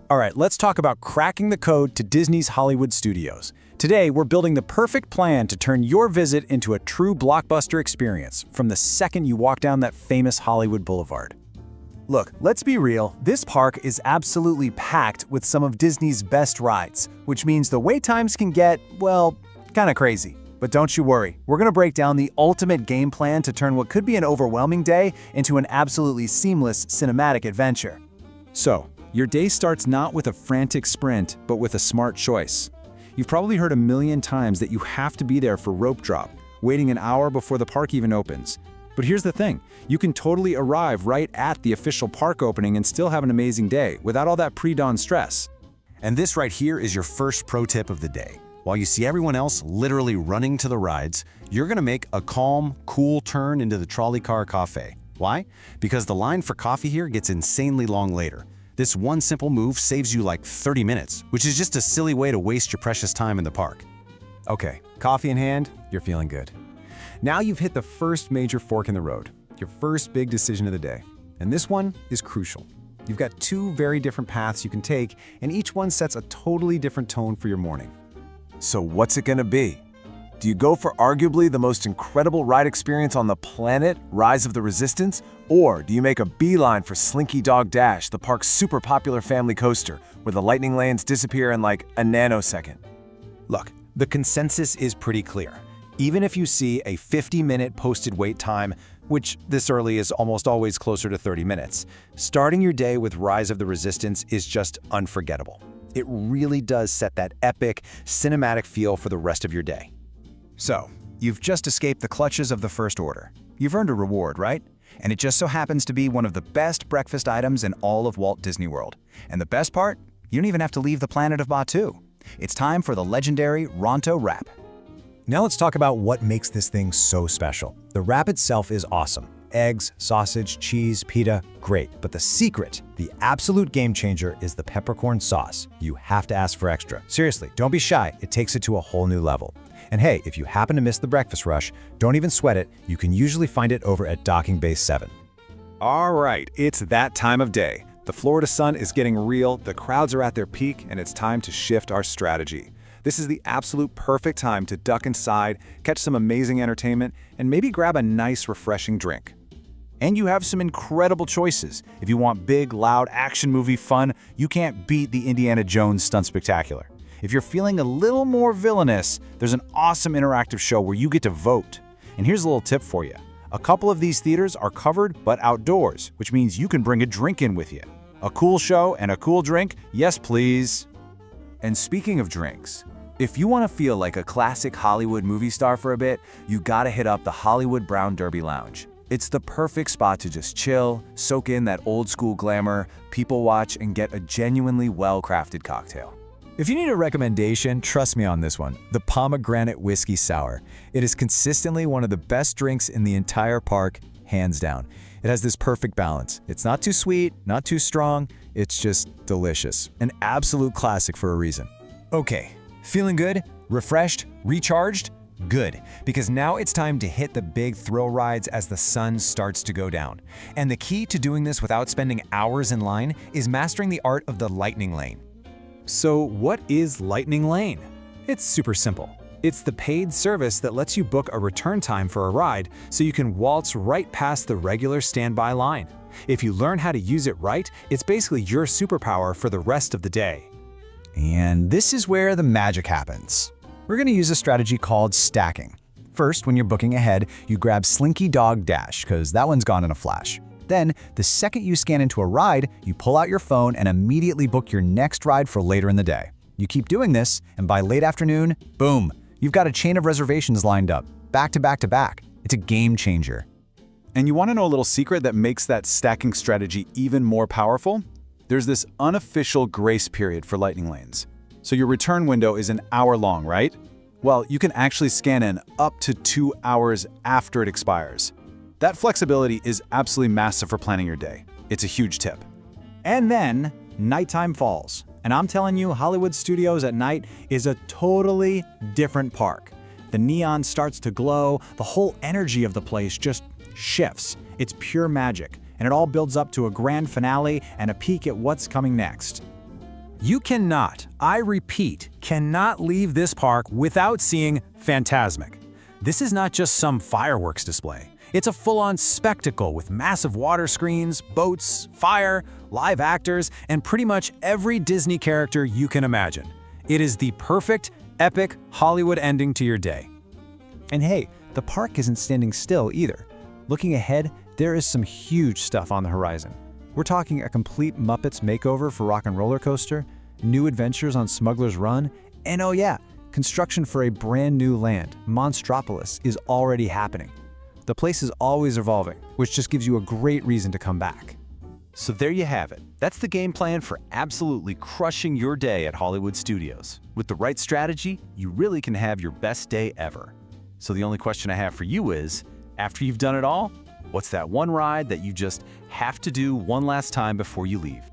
All right, let's talk about cracking the code to Disney's Hollywood studios. Today, we're building the perfect plan to turn your visit into a true blockbuster experience from the second you walk down that famous Hollywood boulevard. Look, let's be real, this park is absolutely packed with some of Disney's best rides, which means the wait times can get, well, kind of crazy. But don't you worry, we're going to break down the ultimate game plan to turn what could be an overwhelming day into an absolutely seamless cinematic adventure. So, your day starts not with a frantic sprint, but with a smart choice. You've probably heard a million times that you have to be there for rope drop, waiting an hour before the park even opens. But here's the thing, you can totally arrive right at the official park opening and still have an amazing day without all that pre-dawn stress. And this right here is your first pro tip of the day. While you see everyone else literally running to the rides, you're gonna make a calm, cool turn into the trolley car cafe. Why? Because the line for coffee here gets insanely long later. This one simple move saves you like 30 minutes, which is just a silly way to waste your precious time in the park. Okay, coffee in hand, you're feeling good. Now you've hit the first major fork in the road, your first big decision of the day. And this one is crucial. You've got two very different paths you can take, and each one sets a totally different tone for your morning. So what's it gonna be? Do you go for arguably the most incredible ride experience on the planet, Rise of the Resistance? Or do you make a beeline for Slinky Dog Dash, the park's super popular family coaster, where the lightning lanes disappear in like a nanosecond? Look, the consensus is pretty clear. Even if you see a 50-minute posted wait time, which this early is almost always closer to 30 minutes, starting your day with Rise of the Resistance is just unforgettable. It really does set that epic, cinematic feel for the rest of your day. So, you've just escaped the clutches of the First Order. You've earned a reward, right? And it just so happens to be one of the best breakfast items in all of Walt Disney World. And the best part? You don't even have to leave the planet of Batuu. It's time for the legendary Ronto Wrap. Now let's talk about what makes this thing so special. The wrap itself is awesome. Eggs, sausage, cheese, pita, great. But the secret, the absolute game changer, is the peppercorn sauce. You have to ask for extra. Seriously, don't be shy. It takes it to a whole new level. And hey, if you happen to miss the breakfast rush, don't even sweat it. You can usually find it over at Docking Bay 7. All right, it's that time of day. The Florida sun is getting real, the crowds are at their peak, and it's time to shift our strategy. This is the absolute perfect time to duck inside, catch some amazing entertainment, and maybe grab a nice, refreshing drink. And you have some incredible choices. If you want big, loud action movie fun, you can't beat the Indiana Jones Stunt Spectacular. If you're feeling a little more villainous, there's an awesome interactive show where you get to vote. And here's a little tip for you. A couple of these theaters are covered but outdoors, which means you can bring a drink in with you. A cool show and a cool drink? Yes, please. And speaking of drinks, if you want to feel like a classic Hollywood movie star for a bit, you gotta hit up the Hollywood Brown Derby Lounge. It's the perfect spot to just chill, soak in that old school glamour, people watch, and get a genuinely well-crafted cocktail. If you need a recommendation, trust me on this one, the Pomegranate Whiskey Sour. It is consistently one of the best drinks in the entire park, hands down. It has this perfect balance. It's not too sweet, not too strong, it's just delicious. An absolute classic for a reason. Okay, feeling good? Refreshed? Recharged? Good, because now it's time to hit the big thrill rides as the sun starts to go down. And the key to doing this without spending hours in line is mastering the art of the lightning lane. So what is Lightning Lane? It's super simple. It's the paid service that lets you book a return time for a ride so you can waltz right past the regular standby line. If you learn how to use it right, it's basically your superpower for the rest of the day. And this is where the magic happens. We're going to use a strategy called stacking. First, when you're booking ahead, you grab Slinky Dog Dash, because that one's gone in a flash. Then, the second you scan into a ride, you pull out your phone and immediately book your next ride for later in the day. You keep doing this, and by late afternoon, boom, you've got a chain of reservations lined up, back to back to back. It's a game changer. And you want to know a little secret that makes that stacking strategy even more powerful? There's this unofficial grace period for lightning lanes. So your return window is an hour long, right? Well, you can actually scan in up to 2 hours after it expires. That flexibility is absolutely massive for planning your day. It's a huge tip. And then, nighttime falls. And I'm telling you, Hollywood Studios at night is a totally different park. The neon starts to glow, the whole energy of the place just shifts. It's pure magic, and it all builds up to a grand finale and a peek at what's coming next. You cannot, I repeat, cannot leave this park without seeing Fantasmic. This is not just some fireworks display. It's a full-on spectacle with massive water screens, boats, fire, live actors, and pretty much every Disney character you can imagine. It is the perfect, epic Hollywood ending to your day. And hey, the park isn't standing still either. Looking ahead, there is some huge stuff on the horizon. We're talking a complete Muppets makeover for Rock and Roller Coaster, new adventures on Smuggler's Run, and oh yeah, construction for a brand new land, Monstropolis, is already happening. The place is always evolving, which just gives you a great reason to come back. So there you have it. That's the game plan for absolutely crushing your day at Hollywood Studios. With the right strategy, you really can have your best day ever. So the only question I have for you is, after you've done it all, what's that one ride that you just have to do one last time before you leave?